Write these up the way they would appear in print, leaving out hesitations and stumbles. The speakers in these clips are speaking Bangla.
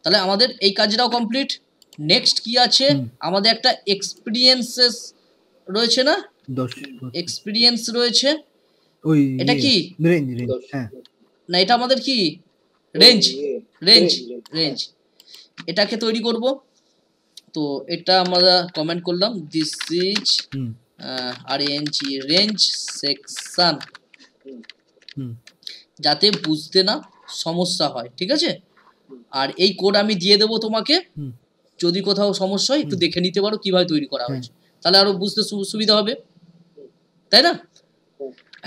তাহলে আমাদের এই কাজটাও কমপ্লিট। নেক্সট কি আছে, আমাদের একটা এক্সপিরিয়েন্সেস রয়েছে না, এক্সপিরিয়েন্স রয়েছে, এটা কি না, এটা আমাদের কি রেঞ্জ, রেঞ্জ রেঞ্জ এটাকে তৈরি করব। তো এটা আমরা কমেন্ট করলাম this is RNG range section, যাতে বুঝতে না সমস্যা হয়, ঠিক আছে। আর এই কোড আমি দিয়ে দেবো তোমাকে, যদি কোথাও সমস্যা হয় একটু দেখে নিতে পারো কিভাবে তৈরি করা হয়েছে, তাহলে আরো বুঝতে সুবিধা হবে, তাই না?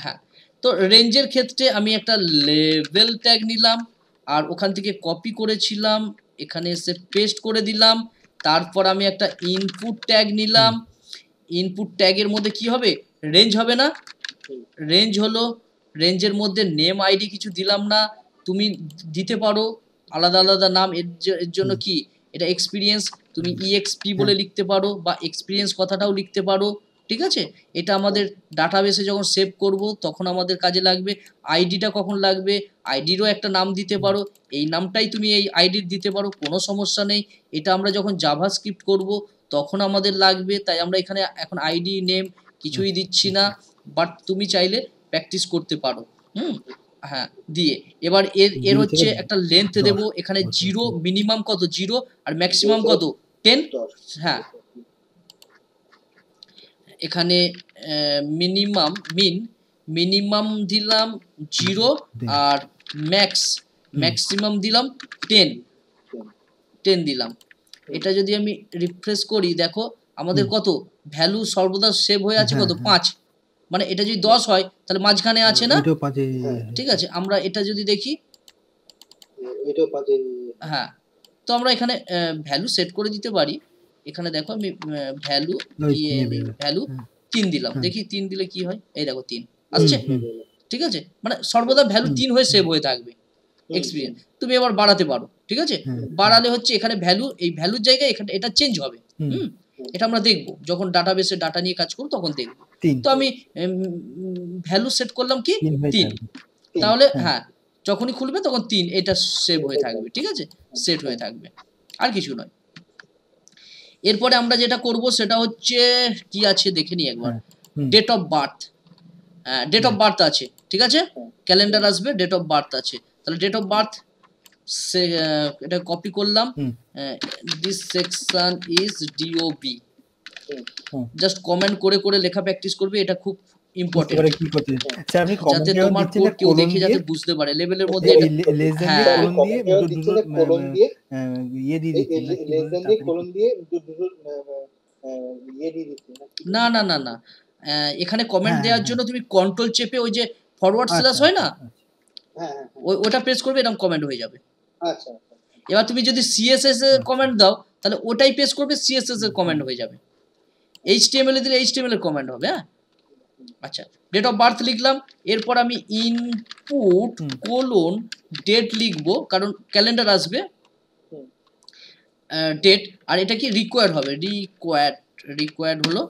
হ্যাঁ, তো রেঞ্জের ক্ষেত্রে আমি একটা লেভেল ট্যাগ নিলাম, আর ওখান থেকে কপি করেছিলাম, এখানে এসে পেস্ট করে দিলাম। তারপর আমি একটা ইনপুট ট্যাগ নিলাম, ইনপুট ট্যাগের মধ্যে কি হবে, রেঞ্জ হবে না, রেঞ্জ হলো, রেঞ্জের মধ্যে নেম আইডি কিছু দিলাম না, তুমি দিতে পারো আলাদা আলাদা নাম, এর জন্য কি এটা এক্সপিরিয়েন্স, তুমি EXP বলে লিখতে পারো, বা এক্সপিরিয়েন্স কথাটাও লিখতে পারো, ঠিক আছে। এটা আমাদের ডাটাবেসে যখন সেভ করব তখন আমাদের কাজে লাগবে। আইডিটা কখন লাগবে, আইডিরও একটা নাম দিতে পারো, এই নামটাই তুমি এই আইডির দিতে পারো, কোনো সমস্যা নেই। এটা আমরা যখন জাভাস্ক্রিপ্ট করব তখন আমাদের লাগবে, তাই আমরা এখানে এখন আইডি নেম কিছুই দিচ্ছি না, বাট তুমি চাইলে প্র্যাকটিস করতে পারো। হ্যাঁ, দিয়ে এবার এর হচ্ছে একটা লেন্থ দেব, এখানে 0 মিনিমাম কত 0 আর ম্যাক্সিমাম কত 10। হ্যাঁ, এখানে মিনিমাম দিলাম 0 আর ম্যাক্সিমাম দিলাম 10 দিলাম। এটা যদি আমি রিফ্রেশ করি, দেখো আমাদের কত ভ্যালু সর্বদা সেভ হয়ে আছে, কত 5, মানে এটা যদি 10 হয় তাহলে মাঝখানে আছে না, ঠিক আছে। আমরা এটা যদি দেখি, হ্যাঁ, তো আমরা এখানে ভ্যালু সেট করে দিতে পারি। এখানে দেখো আমি ভ্যালু 3 দিলাম, দেখি 3 দিলে কি হয়, এই দেখো 3 আসছে, ঠিক আছে। মানে সর্বদা ভ্যালু 3 হয়ে সেভ হয়ে থাকবে এক্সপিরিয়েন্স। তুমি এবার বাড়াতে পারো, ঠিক আছে। বাড়ালে হচ্ছে এখানে ভ্যালু, এই ভ্যালুর জায়গায় এখানে এটা চেঞ্জ হবে। এটা আমরা দেখবো যখন ডাটাবেসে ডাটা নিয়ে কাজ করব তখন দেখবো। তো আমি ভ্যালু সেট করলাম কি 3, তাহলে হ্যাঁ যখনই খুলবে তখন 3 এটা সেভ হয়ে থাকবে, ঠিক আছে, সেট হয়ে থাকবে, আর কিছু নয়। এরপরে আমরা যেটা করব সেটা হচ্ছে কি আছে দেখে নিই একবার, date of birth. Date of birth আছে, ঠিক আছে, ক্যালেন্ডার আসবে, ডেট অফ বার্থ আছে, তাহলে ডেট অফ বার্থ এটা কপি করলাম, this section is DOB, just comment করে করে লেখা প্র্যাকটিস করবে, এটা খুব ইম্পর্টেন্ট, যাতে তোমার কোড কেউ দেখে যাতে বুঝতে পারে লেভেলের মধ্যে। না না না না, এখানে কমেন্ট দেওয়ার জন্য তুমি কন্ট্রোল চেপে ওই যে ফরওয়ার্ড স্ল্যাশ হয় না, ওটা প্রেস করবে, এরকম কমেন্ট হয়ে যাবে। এবার তুমি যদি CSS এর কমেন্ট দাও তাহলে ওটাই প্রেস করবে, CSS এর কমেন্ট হয়ে যাবে। HTML এ দিলে HTML এর কমেন্ট হবে। হ্যাঁ, আচ্ছা, ডেট অফ বার্থ লিখলাম, এরপর আমি ইনপুট কোলন ডেট লিখবো, কারণ ক্যালেন্ডার আসবে, ডেট, আর এটা কি রিকোয়ার্ড হবে, রিকোয়ার্ড হলো,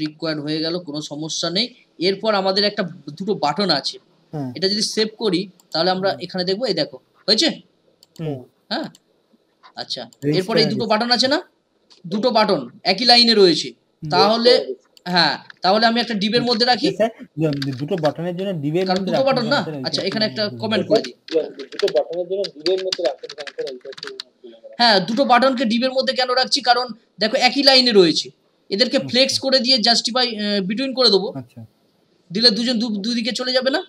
রিকোয়ার্ড হয়ে গেল, কোনো সমস্যা নেই। এরপর আমাদের একটা দুটো বাটন আছে, এটা যদি সেভ করি তাহলে আমরা এখানে দেখবো, এই দেখো হয়েছে। হ্যাঁ, আচ্ছা, এরপর এই দুটো বাটন আছে না, দুটো বাটন একই লাইনে রয়েছে, তাহলে হ্যাঁ, তাহলে আমি একটা ডিবের মধ্যে রাখি, দুটো বাটনের জন্য ডিবের মধ্যে দুটো বাটন না। আচ্ছা, এখানে একটা কমেন্ট করে দিই, দুটো বাটনের জন্য ডিবের মধ্যে রাখতে হ্যাঁ, দুটো বাটনকে ডিবের মধ্যে কেন রাখছি, কারণ দেখো একই লাইনে রয়েছে, এদেরকে ফ্লেক্স করে দিয়ে জাস্টিফাই বিটুইন করে দেবো, দিলে দুজন দুদিকে চলে যাবে না।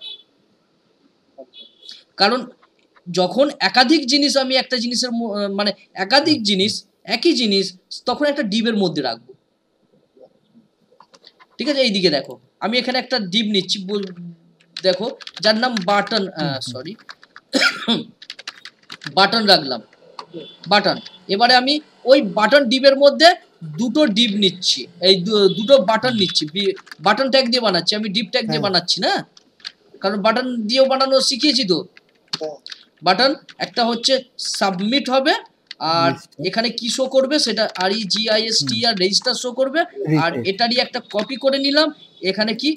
কারণ যখন একাধিক জিনিস আমি একটা জিনিসের মানে একাধিক জিনিস একই জিনিস, তখন একটা ডিবের মধ্যে রাখবো, ঠিক আছে। এইদিকে দেখো আমি এখানে একটা ডিব নিচ্ছি, দেখো যার নাম বাটন, সরি বাটন রাখলাম, বাটন। এবারে আমি ওই বাটন ডিবের মধ্যে দুটো ডিব নিচ্ছি, এই দুটো বাটন নিচ্ছি, বাটন ট্যাগ দিয়ে বানাচ্ছি, আমি ডিব ট্যাগ দিয়ে বানাচ্ছি না, কারণ বাটন দিয়েও বানানো শিখিয়েছি তো। বাটন একটা হচ্ছে সাবমিট হবে, আর এখানে কি শো করবে সেটা REGIST আর রেজিস্টার শো করবে, আর এটারই একটা কপি করে নিলাম, এখানে কি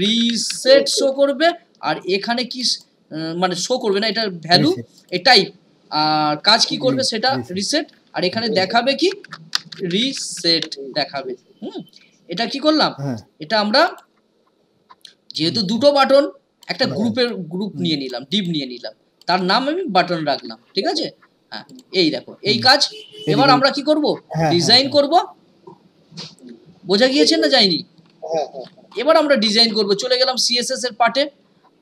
রিসেট শো করবে, আর এখানে কি মানে শো করবে না, এটার ভ্যালু এটাই আর কাজ কি করবে সেটা Reset. রিসেট, আর এখানে দেখাবে কি রিসেট দেখাবে। এটা কি করলাম, হ্যাঁ এটা আমরা যেহেতু দুটো বাটন একটা গ্রুপ নিয়ে নিলাম, ডিপ নিয়ে নিলাম, তার নাম আমি বাটন রাখলাম, ঠিক আছে। হ্যাঁ এই দেখো এই কাজ। এবার আমরা কি করব, হ্যাঁ, ডিজাইন হ্যাঁ। করব। বোঝা গিয়েছে না যায়নি? হ্যাঁ হ্যাঁ এবার আমরা ডিজাইন করব, চলে গেলাম সিএসএস এর পার্টে।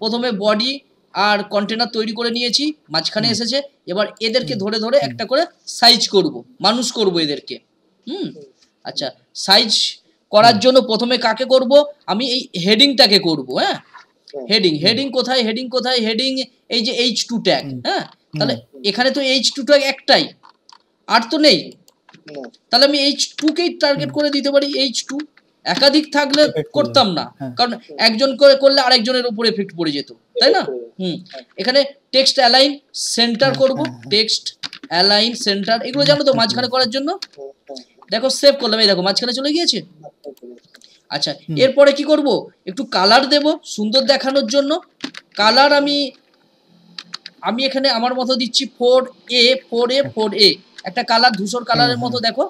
প্রথমে বডি আর কন্টেনার তৈরি করে নিয়েছি, মাঝখানে এসেছে। এবার এদেরকে ধরে ধরে একটা করে সাইজ করব, মানুষ করব এদেরকে। আচ্ছা, সাইজ করার জন্য প্রথমে কাকে করব, আমি এই হেডিংটাকে করব। হ্যাঁ, হেডিং কোথায়, হেডিং এই যে H2 ট্যাগ। হ্যাঁ, তাহলে এখানে তো H2 ট্যাগ একটাই, আর তো নেই। না তাহলে আমি H2 কেই টার্গেট করে দিতে পারি। H2 একাধিক থাকলে Effect করবে। করতাম না, হ্যাঁ। কারণ একজন করে করলে আরেকজনের উপর এফেক্ট পড়ে যেত, তাই না? এখানে টেক্সট অ্যালাইন সেন্টার করব, টেক্সট অ্যালাইন সেন্টার, এগুলো জানো তো মাঝখানে করার জন্য। দেখো সেভ করলাম, এই দেখো মাঝখানে চলে গিয়েছে। আচ্ছা, এরপরে কি করব, একটু কালার দেব সুন্দর দেখানোর জন্য। কালার আমি এখানে আমার মতো দিচ্ছি 4A একটা কালার, ধূসর কালারের মতো। দেখো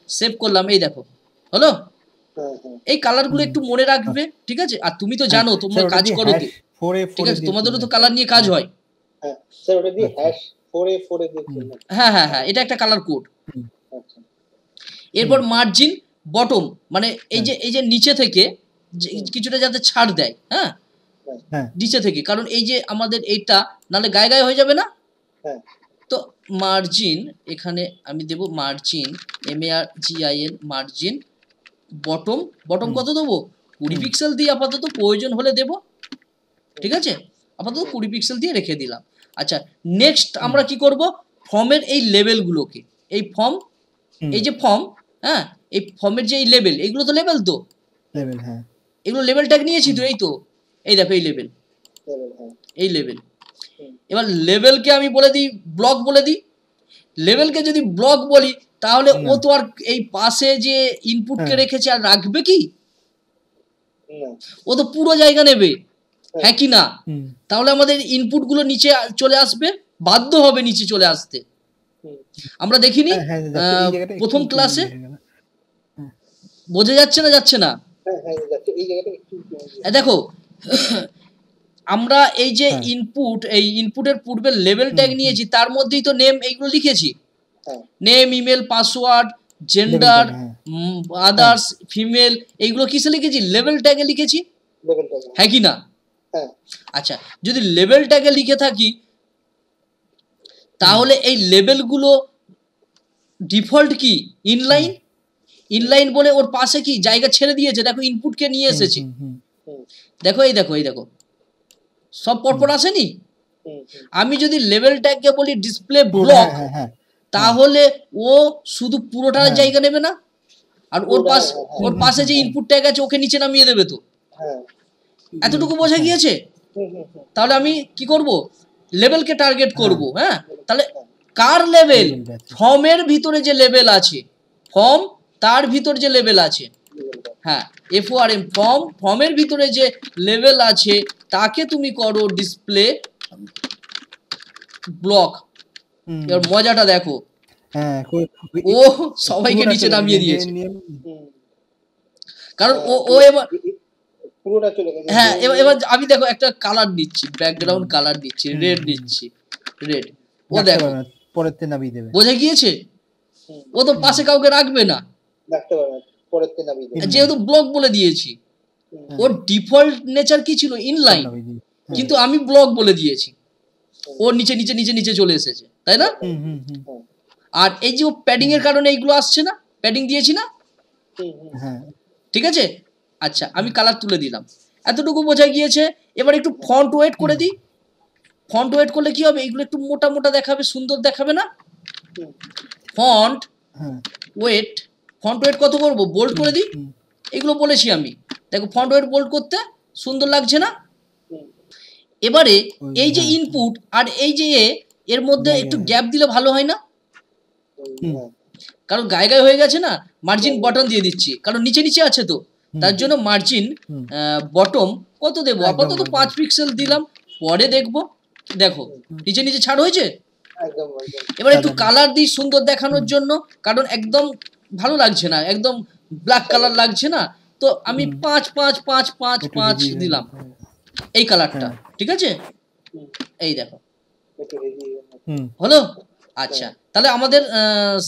সেভ করলাম, এই দেখো হলো। এই কালারগুলো একটু মনে রাখবে, ঠিক আছে। আর তুমি তো জানো, তোমরা কাজ করো তো, ঠিক আছে, তোমাদেরও তো কালার নিয়ে কাজ হয়। হ্যাঁ স্যার ওটা দিয়ে হ্যাশ 4A দিয়ে করলাম। হ্যাঁ, এটা একটা কালার কোড। আচ্ছা এরপর মার্জিন বটম, মানে এই যে নিচে থেকে কিছুটা যাতে ছাড় দেয়। হ্যাঁ, হ্যাঁ নিচে থেকে, কারণ এই যে আমাদের এইটা নালে গায়ে গায়ে হয়ে যাবে না। হ্যাঁ তো মার্জিন এখানে আমি দেব মার্জিন, MARGIN মার্জিন বটম কত দেবো, 20 পিক্সেল দিয়ে আপাতত, প্রয়োজন হলে দেব, ঠিক আছে। আপাতত 20 পিক্সেল দিয়ে রেখে দিলাম। আচ্ছা, নেক্সট আমরা কি করব, ফর্মের এই লেভেলগুলোকে, এই ফর্ম, এই যে ফর্ম, হ্যাঁ, এই ফর্মের যে এই লেভেল, এগুলো তো লেভেল তো, লেভেল, হ্যাঁ এগুলো লেভেল ট্যাগ নিয়েছি তো, এই তো, এই দেখো এই লেভেল, হ্যাঁ এই লেভেল। এবার লেভেলকে আমি বলে দিই ব্লক বলে দিই। লেভেলকে যদি ব্লক বলি, তাহলে ও তো আর এই পাশে যে ইনপুটকে রেখেছে আর রাখবে কি, না ও তো পুরো জায়গা নেবে, হ্যাঁ কি না? হুম। তাহলে আমাদের ইনপুট গুলো নিচে চলে আসবে, বাধ্য হবে নিচে চলে আসতে। আমরা দেখিনি হ্যাঁ, হ্যাঁ, যাচ্ছে, এই জায়গাটা প্রথম একটু ক্লাসে, হয়ে গেল। বোঝা যাচ্ছে না যাচ্ছে না? হ্যাঁ যাচ্ছে, এই জায়গাটা একটু দেখো আমরা এই যে হ্যাঁ। ইনপুট, এই ইনপুটের পূর্বে লেভেল ট্যাগ নিয়েছি, তার মধ্যেই তো নেম এইগুলো লিখেছি, হ্যাঁ name, email, password, gender, tag, হ্যাঁ। আদার্স, ফিমেল, এইগুলো কিসে লিখেছি, লেভেল ট্যাগে লিখেছি, লেভেলটা হ্যাঁ কি না? হ্যাঁ আচ্ছা, যদি লেভেল ট্যাগে লিখে থাকি, তাহলে এই লেভেলগুলো ডিফল্ট কি ইনলাইন বলে ওর পাশে কি জায়গা ছেড়ে দিয়েছে। দেখো ইনপুটকে নিয়ে এসেছে, দেখো এই দেখো সব পরপর আসেনি। আমি যদি লেভেল ট্যাগকে বলি ডিসপ্লে ব্লক, হ্যাঁ, হ্যাঁ, তাহলে ও শুধু পুরোটার জায়গা নেবে না, আর ওর পাশে যে ইনপুট ট্যাগ আছে ওকে নিচে নামিয়ে দেবে তো। হ্যাঁ এতটুকু বোঝা গিয়েছে? তাহলে আমি কি করব, লেভেলকে টার্গেট করব। হ্যাঁ, তাহলে কার লেভেল, ফর্মের ভিতরে যে লেভেল আছে, ফর্ম তার ভিতর যে লেভেল আছে, হ্যাঁ, FORM ফর্মের ভিতরে যে লেভেল আছে, তাকে তুমি করো ডিসপ্লে ব্লক। এবার মজাটা দেখো, হ্যাঁ, ও সবাইকে নিচে নামিয়ে দিয়েছে, কারণ ও এবার, পুরোটা চলে গেছে। হ্যাঁ, এবার আমি দেখো একটা কালার নিচ্ছি, ব্যাকগ্রাউন্ড কালার নিচ্ছি, রেড নিচ্ছি, রেড। ও দেখো পরের তে নামিয়ে দেবে। বোঝা গিয়েছে, ও তো পাশে কাউকে রাখবে না, রাখতে পারবে না, পরের দিন নামিয়ে দেবে। যেহেতু ব্লক বলে দিয়েছি। ওর ডিফল্ট নেচার কি ছিল, ইনলাইন, নামিয়ে দিবে। কিন্তু আমি ব্লক বলে দিয়েছি, ওর নিচে নিচে নিচে নিচে চলে এসেছে, তাই না? আর এই যে ও প্যাডিং এর কারণে এইগুলো আসছে না, প্যাডিং দিয়েছি না, হ্যাঁ, ঠিক আছে। আচ্ছা, আমি কালার তুলে দিলাম, এতটুকু বোঝা গিয়েছে। এবার একটু ফন্ট ওয়েট করে দিই। ফন্ট ওয়েট করলে কি হবে, এগুলো একটু মোটা মোটা দেখাবে, সুন্দর দেখাবে না? ফন্ট ওয়েট কত করব, বোল্ড করে দিই। এগুলো বলেছি আমি, দেখো ফন্ট ওয়েট বোল্ড করতে সুন্দর লাগছে না? এবারে এই যে ইনপুট আর এই যে এর মধ্যে একটু গ্যাপ দিলে ভালো হয় না? কারণ গায়ে গায়ে হয়ে গেছে না, মার্জিন বটম দিয়ে দিচ্ছি, কারণ নিচে নিচে আছে তো, তার জন্য মার্জিন বটম কত দেবো, আপাতত 5 পিক্সেল দিলাম, পরে দেখবো। দেখো নিচে নিচে ছাড় হয়েছে, একদম এবার একটু কালার দিই সুন্দর দেখানোর জন্য, কারণ একদম ভালো লাগছে না, একদম ব্ল্যাক কালার লাগছে না, তো আমি 5 দিলাম এই কালারটা, ঠিক আছে? এই দেখো একটু হেভি হলো। আচ্ছা, তাহলে আমাদের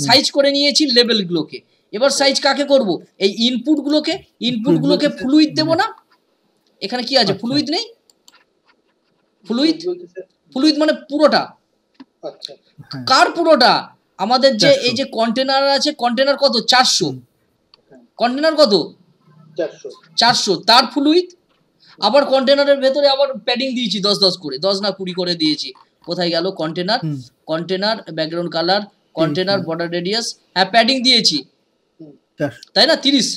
সাইজ করে নিয়েছি লেভেলগুলোকে। এবার সাইজ কাকে করব? এই ইনপুটগুলোকে ফ্লুইড দেব না? এখানে কি আছে? ফ্লুইড নেই? ফ্লুইড মানে পুরোটা। আচ্ছা কার পুরোটা? আমাদের যে এই যে কন্টেনার আছে, কন্টেনার কত? 400 কন্টেনার কত? 400 তার ফ্লুইড। আবার কন্টেনারের ভেতরে আবার প্যাডিং দিয়েছি 10 করে, 10 না 20 করে দিয়েছি। কোথায় গেল container background colour, container border radius, হ্যাঁ প্যাডিং দিয়েছি, তাই না? 30।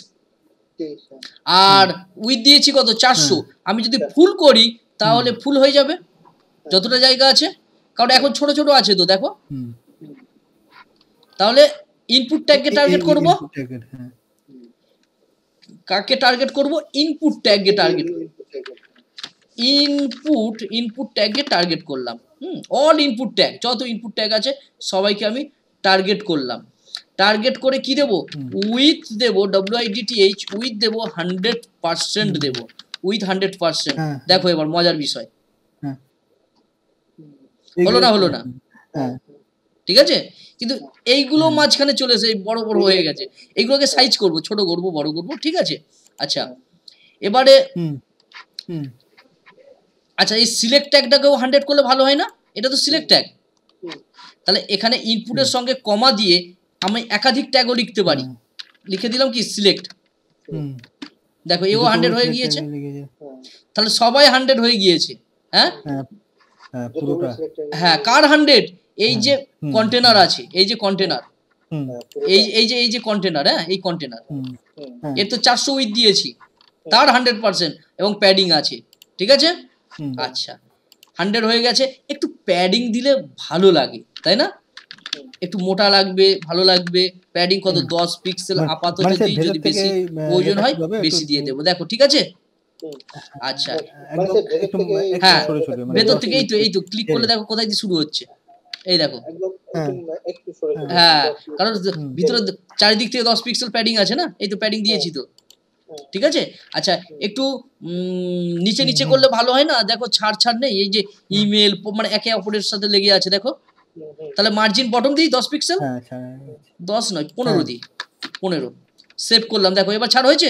আর উইথ দিয়েছি কত? 400। আমি যদি ফুল করি তাহলে ফুল হয়ে যাবে যতটা জায়গা আছে, কারণ এখন ছোট ছোট আছে তো, দেখো। তাহলে ইনপুট ট্যাগকে টার্গেট করব, কাকে টার্গেট করব? ইনপুট ট্যাগকে টার্গেট, ইনপুট ট্যাগকে টার্গেট করলাম। অল ইনপুট ট্যাগ, যত ইনপুট ট্যাগ আছে সবাইকে আমি টার্গেট করলাম। টার্গেট করে কি দেব? উইথ দেব, WIDTH উইথ দেব 100% দেব, উইথ 100%। দেখো এবার মজার বিষয়, হলো না? ঠিক আছে, কিন্তু এইগুলো মাঝখানে চলে এসে বড় বড় হয়ে গেছে, এইগুলোকে সাইজ করব, ছোট করব, বড় করব, ঠিক আছে? আচ্ছা, এবারে আচ্ছা এই সিলেক্ট ট্যাগটাকেও 100 করলে ভালো হয় না? এটা তো সিলেক্ট ট্যাগ। তাহলে এখানে ইনপুটের সঙ্গে কমা দিয়ে আমি একাধিক ট্যাগও লিখতে পারি। লিখে দিলাম কি? সিলেক্ট। দেখো এও 100 হয়ে গিয়েছে, তাহলে সবাই 100 হয়ে গিয়েছে। হ্যাঁ হ্যাঁ, কার 100? এই যে কন্টেনার আছে, এই যে কন্টেনার, এই যে কন্টেনার, হ্যাঁ এই কন্টেনার, এর তো 400 উইথ দিয়েছি, তার 100% এবং প্যাডিং আছে, ঠিক আছে? আচ্ছা 100 হয়ে গেছে। একটু প্যাডিং দিলে ভালো লাগে, তাই না? একটু মোটা লাগবে, ভালো লাগবে। প্যাডিং কত? 10 পিক্সেল আপাতত দিই, যদি বেশি প্রয়োজন হয় বেশি দিয়ে দেবো। দেখো ঠিক আছে? আচ্ছা হ্যাঁ, ভেতর থেকে এই তো ক্লিক করলে দেখো কোথায় দিয়ে শুরু হচ্ছে, এই দেখো। হ্যাঁ, কারণ ভিতরে চারিদিক থেকে 10 পিক্সেল প্যাডিং আছে না, এই তো প্যাডিং দিয়েছি তো, ঠিক আছে? আচ্ছা একটু নিচে নিচে করলে ভালো হয় না? দেখো ছাড় নেই, এই যে ইমেল মানে একে অপরের সাথে লেগে আছে, দেখো। তাহলে মার্জিন বটম দিই 10 পিক্সেল, 10 নয় 15 দিই, 15 সেভ করলাম। দেখো এবার ছাড় হয়েছে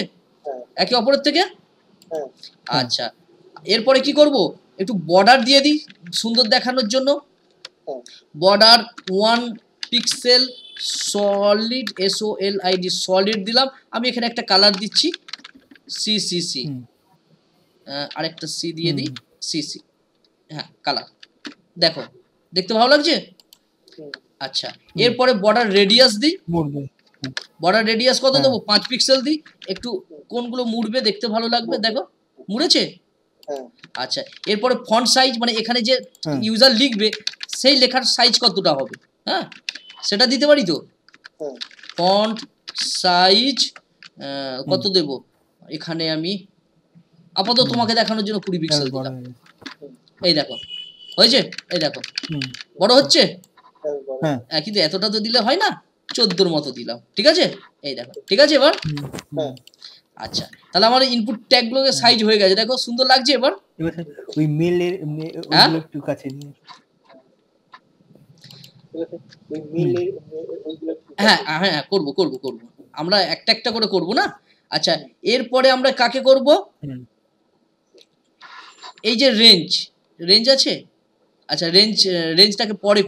একে অপরের থেকে। আচ্ছা এরপরে কি করব? একটু বর্ডার দিয়ে দিই সুন্দর দেখানোর জন্য। Border 1 pixel solid, SOLID solid দিলাম। আমি এখানে একটা কালার দিচ্ছি CCC, আরেকটা C দিয়ে দিই, CC, হ্যাঁ কালার। দেখো দেখতে ভালো লাগছে। আচ্ছা এরপরে বর্ডার রেডিয়াস দিই, বর্ডার রেডিয়াস কত দেবো? 5 পিক্সেল দিই। একটু কোনগুলো মুড়বে, দেখতে ভালো লাগবে, দেখো মুড়েছে। আচ্ছা এরপরে ফন্ট সাইজ, মানে এখানে যে ইউজার লিখবে সেই লেখার সাইজ কতটা হবে, হ্যাঁ সেটা দিতে পারি তো। ফন্ট সাইজ কত দেব? এখানে আমি আপাতত তোমাকে দেখানোর জন্য 20 পিক্সেল দিলাম। এই দেখো হয়েছে, এই দেখো বড় হচ্ছে। কিন্তু এতটা তো দিলে হয় না, 14 মতো দিলাম, ঠিক আছে? এই দেখো ঠিক আছে এবার। আচ্ছা তাহলে আমার ইনপুট ট্যাগ গুলোকে সাইজ হয়ে গেছে, দেখো সুন্দর লাগছে। এবার ওই মেলের ওইগুলো একটু কাছে নিয়ে, হ্যাঁ হ্যাঁ করব, আমরা একটা একটা করে করব না। আচ্ছা এরপরে আমরা কাকে করব? এই যে রেঞ্জ আছে, আচ্ছা রেঞ্জটাকে পরে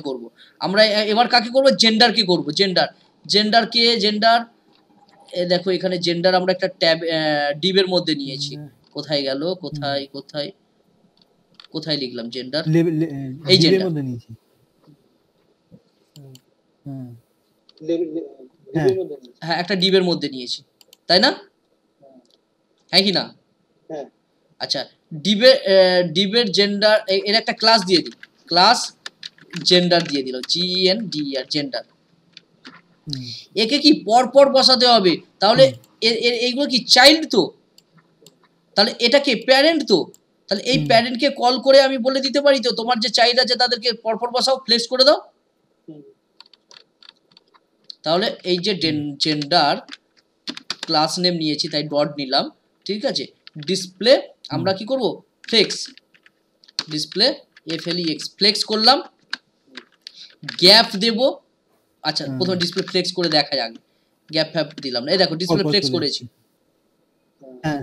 করব, আমরা এবার কাকে করব? জেন্ডারকে করব। জেন্ডার দেখো এখানে জেন্ডার আমরা একটা ট্যাব ডিবের মধ্যে নিয়েছি। কোথায় গেল? কোথায় লিখলাম জেন্ডার? এই জেন্ডার মধ্যে নিয়েছি। হ্যাঁ একটা ডিবের মধ্যে নিয়েছি, তাই না? হ্যাঁ কি না? আচ্ছা ডিবের জেন্ডার, এর একটা ক্লাস দিয়ে দিই, ক্লাস জেন্ডার দিয়ে দিল, GENDER জেন্ডার। একে কি পর বসাতে হবে, তাহলে এইগুলো কি চাইল্ড তো, তাহলে এটা কি প্যারেন্ট তো, তাহলে এই প্যারেন্টকে কল করে আমি বলে দিতে পারি তো তোমার যে চাইল্ড আছে তাদেরকে পরপর বসাও, ফ্লেক্স করে দাও। তাহলে এই যে জেন্ডার ক্লাস নেম নিয়েছি তাই ডট নিলাম, ঠিক আছে। ডিসপ্লে আমরা কি করব, ফ্লেক্স, ডিসপ্লে FLEX ফ্লেক্স করলাম, গ্যাপ দেব। আচ্ছা প্রথমে ডিসপ্লে ফ্লেক্স করে দেখা যাক, গ্যাপ ফ্যাপ দিলাম না, এই দেখো ডিসপ্লে ফ্লেক্স করেছি।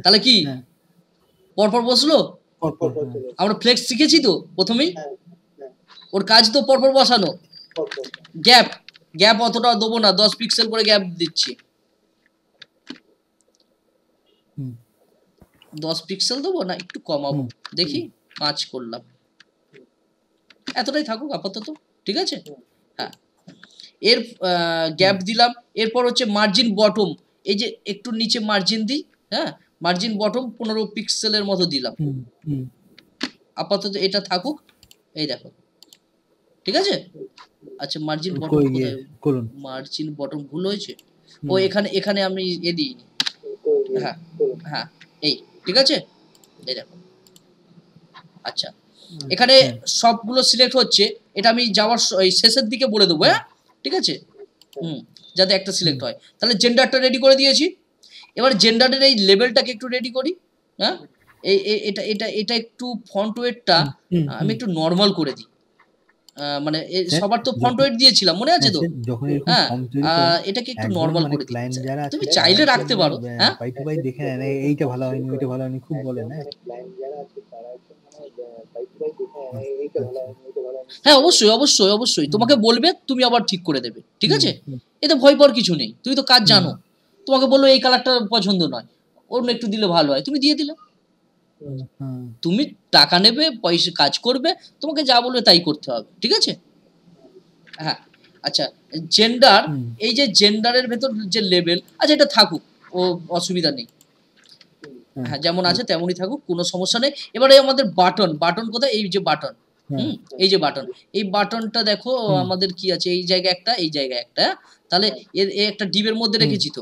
তাহলে কি পরপর বসলো, আমরা ফ্লেক্স শিখেছি তো প্রথমেই, ওর কাজ তো পরপর বসানো। গ্যাপ, গ্যাপ অতটা দেবো না, 10 পিক্সেল করে গ্যাপ দিচ্ছি, 10 পিক্সেল দেবো না, একটু কমাবো, দেখি 5 করলাম, এতটাই থাকুক আপাতত, ঠিক আছে। হ্যাঁ, এর গ্যাপ দিলাম। এরপর হচ্ছে মার্জিন বটম, এই যে একটু নিচে মার্জিন দিই, হ্যাঁ মার্জিন বটম 15 পিক্সেলের মতো দিলাম, আপাতত এটা থাকুক, এই দেখো, ঠিক আছে। আচ্ছা মার্জিন বটম কোথায়, মার্জিন বটম ভুল হয়েছে, ও এখানে, এখানে আমি এ দিইনি, হ্যাঁ হ্যাঁ এই, ঠিক আছে, এই দেখো। আচ্ছা এখানে সবগুলো সিলেক্ট হচ্ছে, এটা আমি যাওয়ার শেষের দিকে বলে দেবো, হ্যাঁ ঠিক আছে, যাতে একটা সিলেক্ট হয়। তাহলে জেন্ডারটা রেডি করে দিয়েছি, এবার জেন্ডারের এই লেভেলটাকে একটু রেডি করি, হ্যাঁ এটা এটা এটা একটু ফন্ট ওয়েটটা আমি একটু নর্মাল করে দিই, মানে সবার তো ফন্ট ওয়েট দিয়েছিলাম মনে আছে তো, হ্যাঁ এটাকে একটু নর্মাল করে দিই, তুমি চাইলে রাখতে পারো, হ্যাঁ পাই টু পাই দেখে না এইটা ভালো হয়নি ওইটা ভালো হয়নি খুব বলে না, হ্যাঁ অবশ্যই অবশ্যই অবশ্যই তোমাকে বলবে, তুমি আবার ঠিক করে দেবে, ঠিক আছে, এতে ভয় পাওয়ার কিছু নেই, তুমি তো কাজ জানো, তোমাকে বললো এই কালারটা পছন্দ নয়, অন্য একটু দিলে ভালো হয়, তুমি দিয়ে দিলে, তুমি টাকা নেবে, পয়সা কাজ করবে, তোমাকে যা বলবে তাই করতে হবে, ঠিক আছে। হ্যাঁ আচ্ছা জেন্ডার, এই যে জেন্ডারের ভেতর যে লেভেল, আচ্ছা এটা থাকুক, ও অসুবিধা নেই, হ্যাঁ যেমন আছে তেমনই থাকুক, কোনো সমস্যা নেই। এবারে আমাদের বাটন, বাটন কোথায়, এই যে বাটন, এই যে বাটন, এই বাটনটা দেখো আমাদের কি আছে, এই জায়গায় একটা, এই জায়গায় একটা, তাহলে এর একটা ডিবের মধ্যে রেখেছি তো,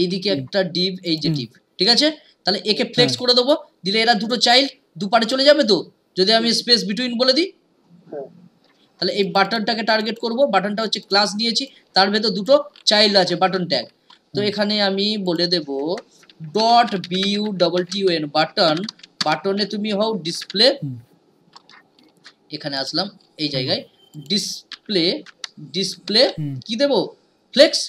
এইদিকে একটা ডিব, এই যে ডিব, ঠিক আছে। তাহলে একে ফ্লেক্স করে দেবো, দিলে এরা দুটো চাইল্ড দুপারে চলে যাবে তো, যদি আমি স্পেস বিটুইন বলে দিই, তাহলে এই বাটনটাকে টার্গেট করব, বাটনটা হচ্ছে ক্লাস নিয়েছি, তার ভেতর দুটো চাইল্ড আছে বাটন ট্যাগ, তো এখানে আমি বলে দেব ডট BUTTON বাটন, বাটনে তুমি হও ডিসপ্লে, এখানে আসলাম এই জায়গায় ডিসপ্লে, ডিসপ্লে কি দেব, ফ্লেক্স,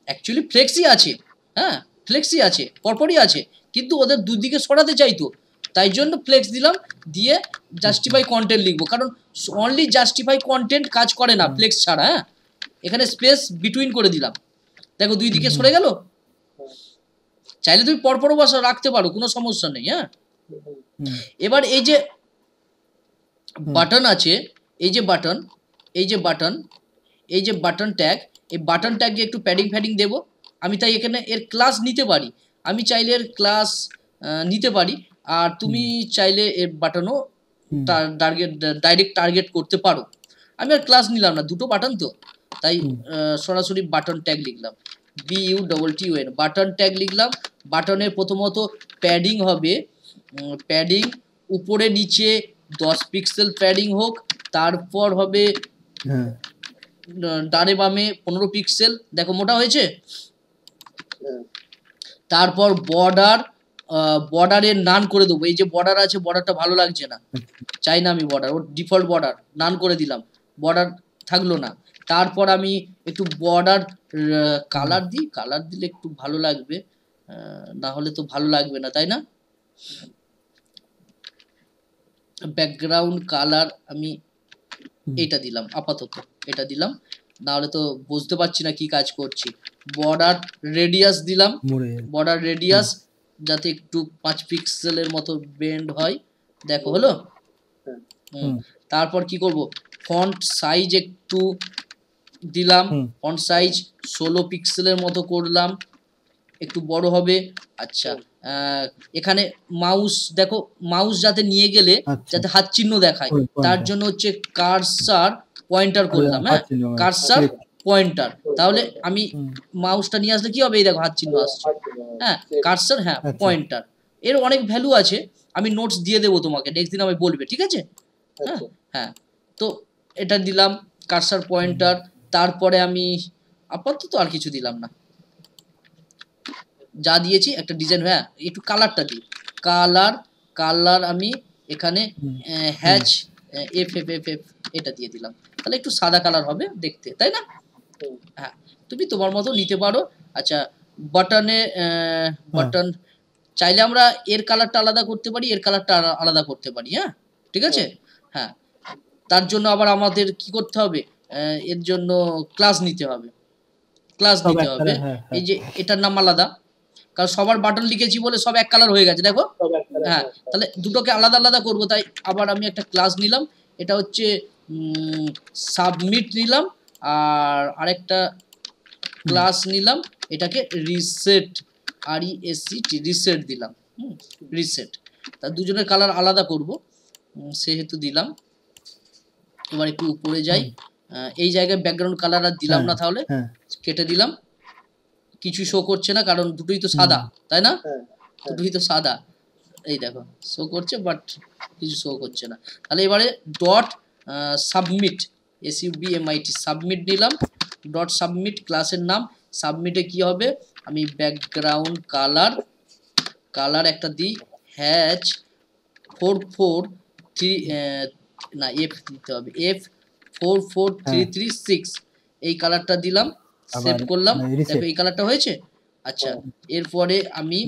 অ্যাকচুয়ালি ফ্লেক্সই আছে, হ্যাঁ ফ্লেক্সই আছে, পরপরই আছে, কিন্তু ওদের দুদিকে সরাতে চাইতো, তাই জন্য ফ্লেক্স দিলাম, দিয়ে জাস্টিফাই কন্টেন্ট লিখবো, কারণ অনলি জাস্টিফাই কন্টেন্ট কাজ করে না ফ্লেক্স ছাড়া, হ্যাঁ এখানে স্পেস বিটুইন করে দিলাম, দেখো দুই দিকে সরে গেল, চাইলে তুমি পরপর বসা রাখতে পারো, কোনো সমস্যা নেই, হ্যাঁ। এবার এই যে বাটন আছে, এই যে বাটন, এই যে বাটন, এই যে বাটন ট্যাগ, এই বাটন ট্যাগে একটু প্যাডিং ফ্যাডিং দেবো, আমি তাই এখানে এর ক্লাস নিতে পারি, আমি চাইলে এর ক্লাস নিতে পারি, আর তুমি চাইলে এর বাটনও টার্গেট ডাইরেক্ট টার্গেট করতে পারো, আমি আর ক্লাস নিলাম না, দুটো বাটন তো, তাই সরাসরি বাটন ট্যাগ লিখলাম, BUTTON বাটন ট্যাগ লিখলাম। বাটনের প্রথমত প্যাডিং হবে, প্যাডিং উপরে নিচে 10 পিক্সেল প্যাডিং হোক, তারপর হবে ডানে বামে 15 পিক্সেল, দেখো মোটা হয়েছে, তারপর বর্ডার, বর্ডারের নান করে দেবো, এই যে বর্ডার আছে বর্ডারটা ভালো লাগছে না, চাই না আমি বর্ডার, ওর ডিফল্ট বর্ডার নান করে দিলাম, বর্ডার থাকলো না, তারপর আমি একটু বর্ডার কালার দিই, কালার দিলে একটু ভালো লাগবে, না হলে তো ভালো লাগবে না তাই না, ব্যাকগ্রাউন্ড কালার আমি এটা দিলাম, আপাতত এটা দিলাম, না হলে তো বুঝতে পারছি না কি কাজ করছি। বর্ডার রেডিয়াস দিলাম, বর্ডার রেডিয়াস যাতে একটু 5 পিক্সেলের মতো বেন্ড হয়, দেখো হলো। তারপর কি করব, ফন্ট সাইজ একটু দিলাম, ফন্ট সাইজ 16 পিক্সেলের মতো করলাম, একটু বড় হবে। আচ্ছা এখানে মাউস দেখো, মাউস যাতে নিয়ে গেলে যাতে হাত চিহ্ন দেখায়, তার জন্য হচ্ছে কার্সার পয়েন্টার করলাম, হ্যাঁ কার্সার পয়েন্টার, তাহলে আমি মাউসটা নিয়ে আসলে কি হবে, এই দেখো হাত চিহ্ন আসছে, হ্যাঁ কার্সার, হ্যাঁ পয়েন্টার, এর অনেক ভ্যালু আছে, আমি নোটস দিয়ে দেবো তোমাকে, নেক্সট দিন আমি বলবে, ঠিক আছে? হ্যাঁ আচ্ছা হ্যাঁ। তো এটা দিলাম কার্সার পয়েন্টার, তারপরে আমি আপাতত আর কিছু দিলাম না, যা দিয়েছি একটা ডিজাইন। হ্যাঁ একটু কালারটা দিই, কালার আমি এখানে hash F F F F এটা দিয়ে দিলাম, তাহলে একটু সাদা কালার হবে দেখতে, তাই না? হুম, হ্যাঁ তুমি তোমার মতো নিতে পারো। আচ্ছা বাটনে বাটন চাইলে আমরা এর কালারটা আলাদা করতে পারি, এর কালারটা আলাদা করতে পারি, হ্যাঁ ঠিক আছে। হ্যাঁ তার জন্য আবার আমাদের কি করতে হবে, এর জন্য ক্লাস নিতে হবে, ক্লাস সব নিতে এক হবে। কালার, হ্যাঁ এই হ্যাঁ যে এটার নাম আলাদা, কারণ সবার বাটন লিখেছি বলে সব এক কালার হয়ে গেছে, দেখো। সব একটা হ্যাঁ তাহলে দুটোকে আলাদা আলাদা করবো, তাই আবার আমি একটা ক্লাস নিলাম, এটা হচ্ছে সাবমিট নিলাম, আর আরেকটা ক্লাস নিলাম, এটাকে রিসেট, RESET রিসেট দিলাম, রিসেট। তা দুজনের কালার আলাদা করব, সেহেতু দিলাম। এবার একটু উপরে যাই, এই জায়গায় ব্যাকগ্রাউন্ড কালার আর দিলাম না, তাহলে হ্যাঁ কেটে দিলাম, কিছু শো করছে না কারণ দুটোই তো সাদা, তাই না? হ্যাঁ দুটোই তো সাদা, এই দেখো শো করছে বাট কিছু শো করছে না। তাহলে এবারে ডট সাবমিট, SUBMIT সাবমিট নিলাম, ডট সাবমিট ক্লাসের নাম। সাবমিটে কি হবে, আমি ব্যাকগ্রাউন্ড কালার একটা দিই, হ্যাচ 443 না এফ দিতে হবে, F44336 এই কালারটা দিলাম, সেভ আবার করলাম, reset। দেখো এই কালারটা হয়েছে। আচ্ছা এরপরে আমি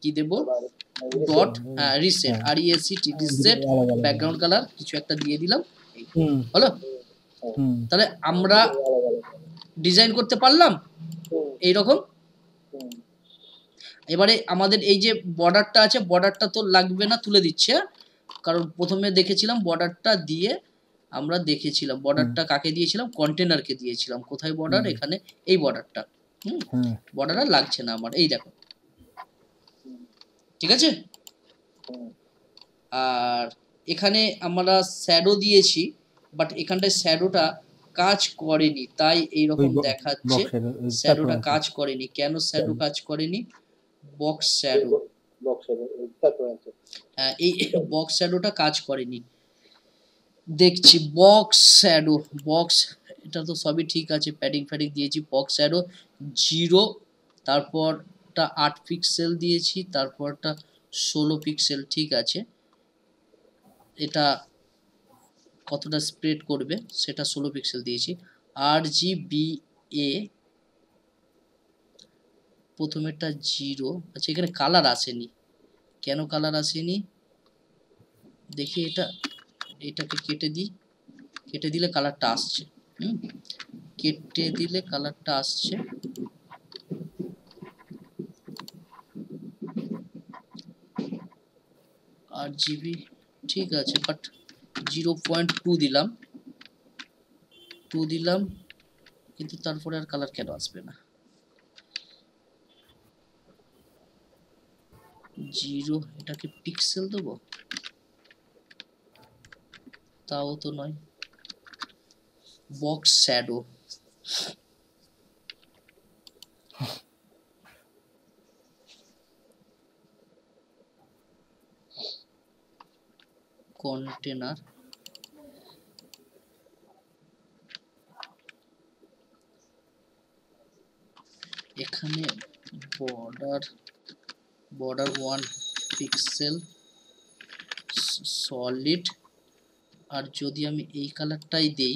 কি দেব, dot reset, RESET reset background colour কিছু একটা দিয়ে দিলাম, হলো। তাহলে আমরা ডিজাইন করতে পারলাম এইরকম। এবারে আমাদের এই যে বর্ডারটা আছে, বর্ডারটা তো লাগবে না, তুলে দিচ্ছে, কারণ প্রথমে দেখেছিলাম বর্ডারটা দিয়ে, আমরা দেখেছিলাম বর্ডারটা কাকে দিয়েছিলাম, কন্টেনারকে দিয়েছিলাম। কোথায় বর্ডার, এখানে এই বর্ডারটা, বর্ডার আর লাগছে না আমার, এই দেখো, ঠিক আছে। আর এখানে আমরা শ্যাডো দিয়েছি, বাট এখানটায় শ্যাডোটা কাজ করেনি, তাই এইরকম দেখাচ্ছে, শ্যাডোটা কাজ করেনি। কেন শ্যাডো কাজ করেনি, বক্স শ্যাডো, হ্যাঁ এই বক্স শ্যাডোটা কাজ করেনি, দেখছি বক্স শ্যাডো, বক্স এটা তো সবই ঠিক আছে, প্যাডিং ফ্যাডিং দিয়েছি, বক্স শ্যাডো 0, তারপরটা 8 পিক্সেল দিয়েছি, তারপরটা 16 পিক্সেল, ঠিক আছে। এটা কতটা স্প্রেড করবে সেটা 16 পিক্সেল দিয়েছি। RGBA প্রথমেরটা 0, আচ্ছা এখানে কালার আসেনি, কেন কালার আসেনি দেখি, এটাকে কেটে দিই, কেটে দিলে কালারটা আসছে, কেটে দিলে কালারটা আসছে। RGB ঠিক আছে, বাট 0.2 দিলাম, 2 দিলাম, কিন্তু তারপরে আর কালার কেন আসবে না, 0, এটাকে পিক্সেল দেবো, তাও তো নয়, বক্স শ্যাডো, কন্টেনার, এখানে বর্ডার 1 পিক্সেল সলিড, আর যদি আমি এই কালারটাই দেই,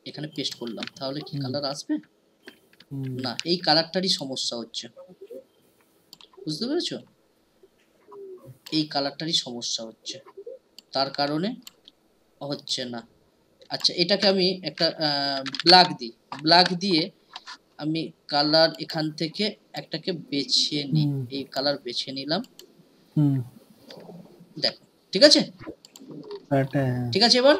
এখানে পেস্ট করলাম, তাহলে কি কালার আসবে না, এই কালারটারই সমস্যা হচ্ছে, বুঝতে পেরেছো, এই কালারটারই সমস্যা হচ্ছে, তার কারণে হচ্ছে না। আচ্ছা এটাকে আমি একটা ব্ল্যাক দিই, ব্ল্যাক দিয়ে আমি কালার এখান থেকে একটাকে বেছে নিই, এই কালার বেছে নিলাম, দেখো ঠিক আছে, ঠিক আছে। এবার